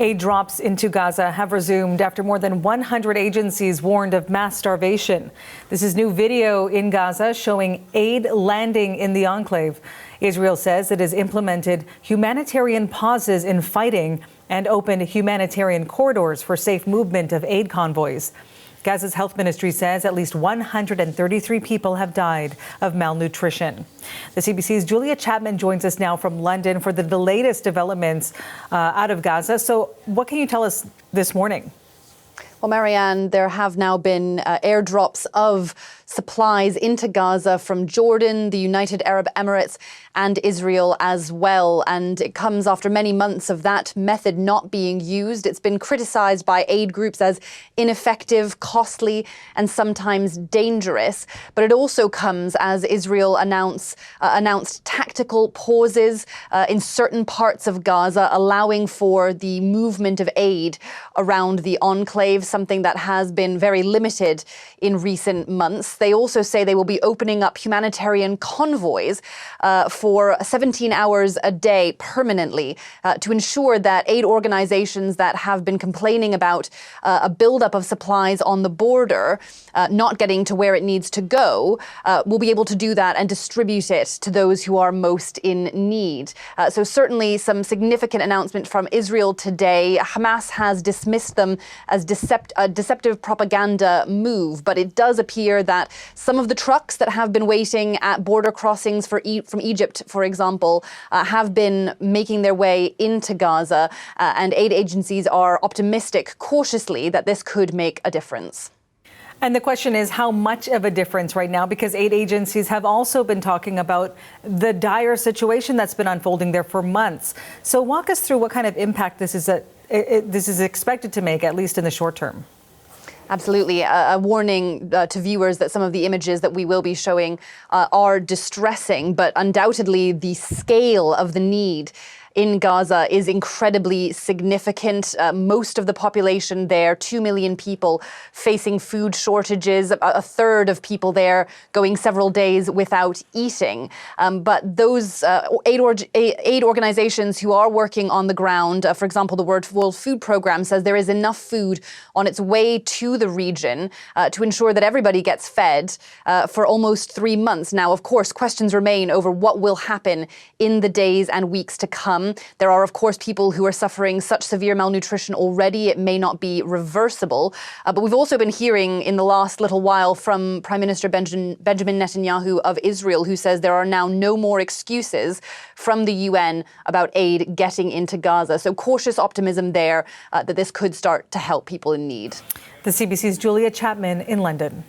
Aid drops into Gaza have resumed after more than 100 agencies warned of mass starvation. This is new video in Gaza showing aid landing in the enclave. Israel says it has implemented humanitarian pauses in fighting and opened humanitarian corridors for safe movement of aid convoys. Gaza's health ministry says at least 133 people have died of malnutrition. The CBC's Julia Chapman joins us now from London for the latest developments out of Gaza. So what can you tell us this morning? Well, Marianne, there have now been airdrops of supplies into Gaza from Jordan, the United Arab Emirates and Israel as well. And it comes after many months of that method not being used. It's been criticized by aid groups as ineffective, costly and sometimes dangerous. But it also comes as Israel announced tactical pauses in certain parts of Gaza, allowing for the movement of aid around the enclave, something that has been very limited in recent months. They also say they will be opening up humanitarian convoys for 17 hours a day permanently to ensure that aid organizations that have been complaining about a buildup of supplies on the border not getting to where it needs to go will be able to do that and distribute it to those who are most in need. So certainly some significant announcement from Israel today. Hamas has dismissed them as a deceptive propaganda move, but it does appear that some of the trucks that have been waiting at border crossings from Egypt, for example, have been making their way into Gaza, and aid agencies are optimistic, cautiously, that this could make a difference. And the question is how much of a difference right now, because aid agencies have also been talking about the dire situation that's been unfolding there for months. So walk us through what kind of impact this is expected to make, at least in the short term. Absolutely. A warning to viewers that some of the images that we will be showing are distressing, but undoubtedly the scale of the need in Gaza is incredibly significant. Most of the population there, 2 million people, facing food shortages, a third of people there going several days without eating. But those aid organizations who are working on the ground, for example, the World Food Programme says there is enough food on its way to the region to ensure that everybody gets fed for almost 3 months. Now, of course, questions remain over what will happen in the days and weeks to come. There are, of course, people who are suffering such severe malnutrition already, it may not be reversible. But we've also been hearing in the last little while from Prime Minister Benjamin Netanyahu of Israel, who says there are now no more excuses from the UN about aid getting into Gaza. So cautious optimism there that this could start to help people in need. The CBC's Julia Chapman in London.